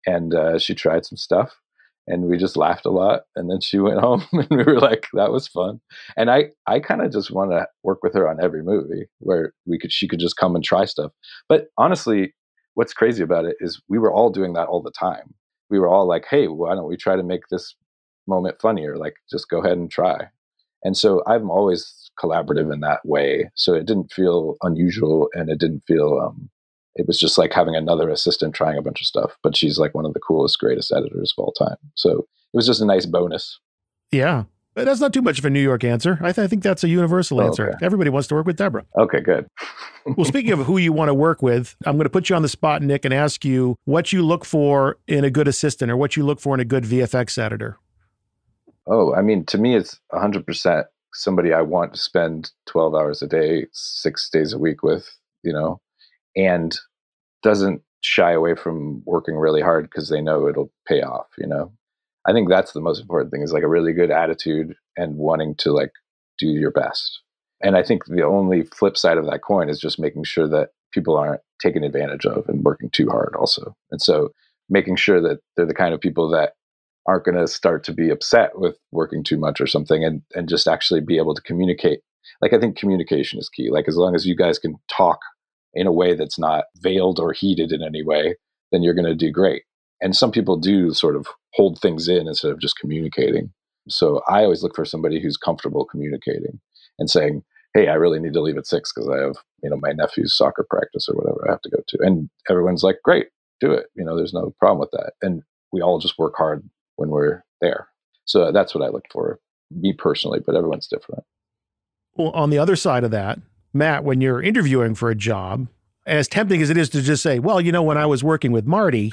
And she tried some stuff and we just laughed a lot. And then she went home and we were like, that was fun. And I kind of just want to work with her on every movie where she could just come and try stuff. But honestly, what's crazy about it is we were all doing that all the time. We were all like, hey, why don't we try to make this moment funnier? Like, just go ahead and try. And so I'm always collaborative in that way. So it didn't feel unusual and it didn't feel, it was just like having another assistant trying a bunch of stuff. But she's like one of the coolest, greatest editors of all time. So it was just a nice bonus. Yeah. But that's not too much of a New York answer. I think that's a universal answer. Okay. Everybody wants to work with Deborah. Okay, good. Well, speaking of who you want to work with, I'm going to put you on the spot, Nick, and ask you what you look for in a good assistant or what you look for in a good VFX editor. Oh, I mean, to me, it's 100% somebody I want to spend 12 hours a day, 6 days a week with, and doesn't shy away from working really hard because they know it'll pay off, I think that's the most important thing, is like a really good attitude and wanting to like do your best. And I think the only flip side of that coin is just making sure that people aren't taken advantage of and working too hard also. And so making sure that they're the kind of people that aren't going to start to be upset with working too much or something, and just actually be able to communicate. Like, I think communication is key. Like, as long as you guys can talk in a way that's not veiled or heated in any way, then you're going to do great. And some people do sort of hold things in instead of just communicating. So I always look for somebody who's comfortable communicating and saying, hey, I really need to leave at 6 because I have, my nephew's soccer practice or whatever I have to go to. And everyone's like, great, do it. There's no problem with that. And we all just work hard when we're there. So that's what I look for, me personally, but everyone's different. Well, on the other side of that, Matt, when you're interviewing for a job, as tempting as it is to just say, well, when I was working with Marty,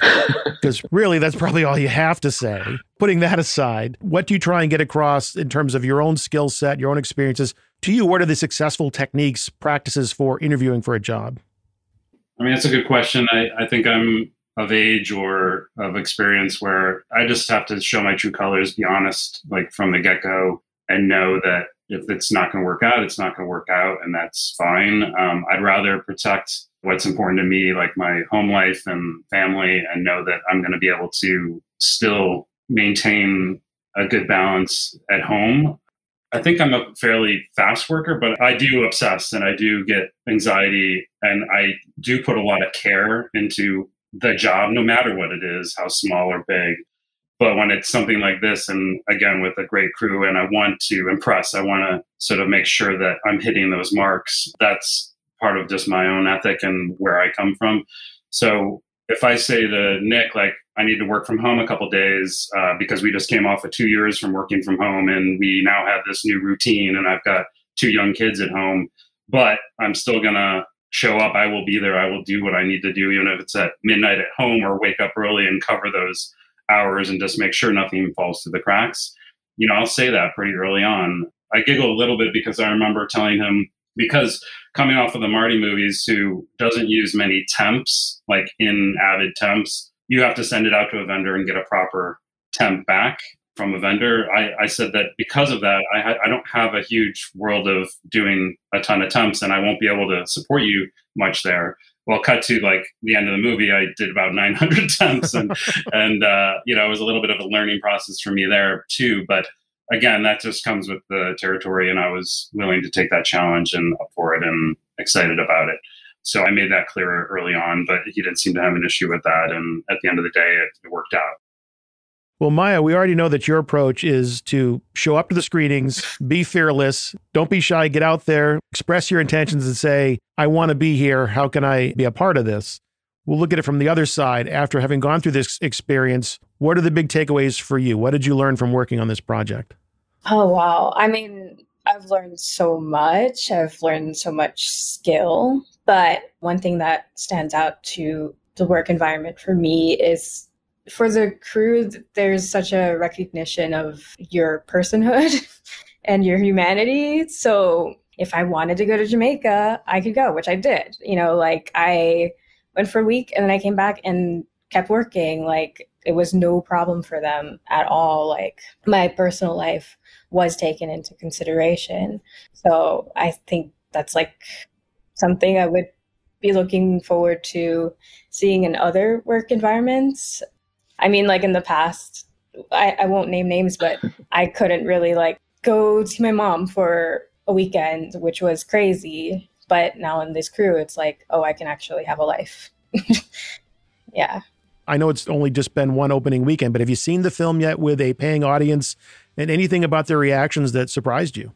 because really that's probably all you have to say. Putting that aside, what do you try and get across in terms of your own skill set, your own experiences? To you, what are the successful techniques, practices for interviewing for a job? I mean, that's a good question. I think I'm of age or of experience where I just have to show my true colors, be honest, like from the get-go, and know that if it's not going to work out, it's not going to work out, and that's fine. I'd rather protect what's important to me, like my home life and family, and know that I'm going to be able to still maintain a good balance at home. I think I'm a fairly fast worker, but I do obsess and I do get anxiety, and I do put a lot of care into the job, no matter what it is, how small or big. But when it's something like this, and again, with a great crew, and I want to impress, I want to sort of make sure that I'm hitting those marks. That's part of just my own ethic and where I come from. So if I say to Nick, like, I need to work from home a couple of days because we just came off of 2 years from working from home, and we now have this new routine, and I've got 2 young kids at home, but I'm still going to show up. I will be there. I will do what I need to do, even if it's at midnight at home, or wake up early and cover those hours and just make sure nothing falls through the cracks. I'll say that pretty early on. I giggle a little bit because I remember telling him, because coming off of the Marty movies, who doesn't use many temps, like in Avid temps, you have to send it out to a vendor and get a proper temp back from a vendor. I said that because of that, I don't have a huge world of doing a ton of temps, and I won't be able to support you much there. Well, cut to like the end of the movie, I did about 900 temps, and it was a little bit of a learning process for me there too. But again, that just comes with the territory, and I was willing to take that challenge and up for it and excited about it. So I made that clear early on, but he didn't seem to have an issue with that. And at the end of the day, it worked out. Well, Maya, we already know that your approach is to show up to the screenings, be fearless, don't be shy, get out there, express your intentions and say, I want to be here. How can I be a part of this? We'll look at it from the other side. After having gone through this experience, what are the big takeaways for you? What did you learn from working on this project? Oh, wow. I mean, I've learned so much. I've learned so much skill. But one thing that stands out to the work environment for me is, for the crew, there's such a recognition of your personhood and your humanity. So if I wanted to go to Jamaica, I could go, which I did. I went for a week and then I came back and kept working. It was no problem for them at all. My personal life was taken into consideration. So I think that's something I would be looking forward to seeing in other work environments. I mean, in the past, I won't name names, but I couldn't really go see my mom for a weekend, which was crazy. But now in this crew, it's I can actually have a life. Yeah. I know it's only just been one opening weekend, but have you seen the film yet with a paying audience, and anything about their reactions that surprised you?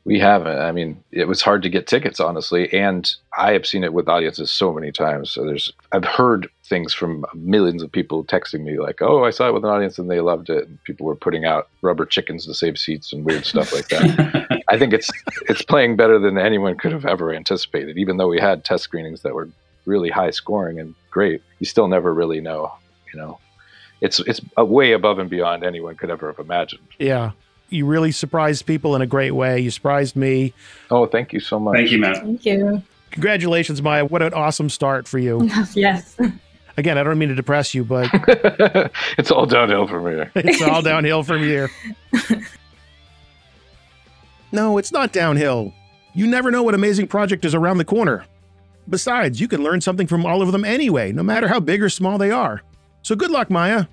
We haven't. I mean, it was hard to get tickets, honestly, and I have seen it with audiences so many times. So I've heard things from millions of people texting me like, "Oh, I saw it with an audience and they loved it." And people were putting out rubber chickens to save seats and weird stuff like that. I think it's playing better than anyone could have ever anticipated. Even though we had test screenings that were really high scoring and great, you still never really know. It's a way above and beyond anyone could ever have imagined. Yeah. You really surprised people in a great way. You surprised me. Oh, thank you so much. Thank you, Matt. Thank you. Congratulations, Maya. What an awesome start for you. Yes. Again, I don't mean to depress you, but it's all downhill from here. It's all downhill from here. No, it's not downhill. You never know what amazing project is around the corner. Besides, you can learn something from all of them anyway, no matter how big or small they are. So good luck, Maya.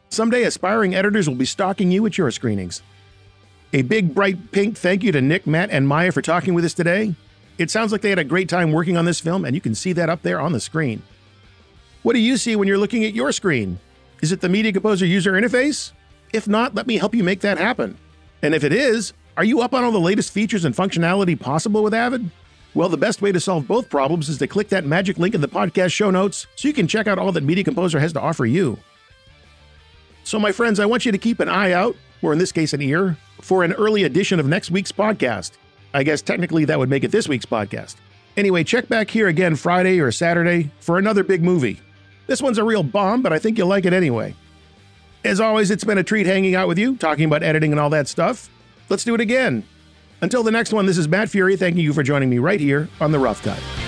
Someday, aspiring editors will be stalking you at your screenings. A big, bright pink thank you to Nick, Matt, and Maya for talking with us today. It sounds like they had a great time working on this film, and you can see that up there on the screen. What do you see when you're looking at your screen? Is it the Media Composer user interface? If not, let me help you make that happen. And if it is, are you up on all the latest features and functionality possible with Avid? Well, the best way to solve both problems is to click that magic link in the podcast show notes so you can check out all that Media Composer has to offer you. So, my friends, I want you to keep an eye out, or in this case, an ear, for an early edition of next week's podcast. I guess technically that would make it this week's podcast. Anyway, check back here again Friday or Saturday for another big movie. This one's a real bomb, but I think you'll like it anyway. As always, it's been a treat hanging out with you, talking about editing and all that stuff. Let's do it again. Until the next one, this is Matt Fury thanking you for joining me right here on The Rough Cut.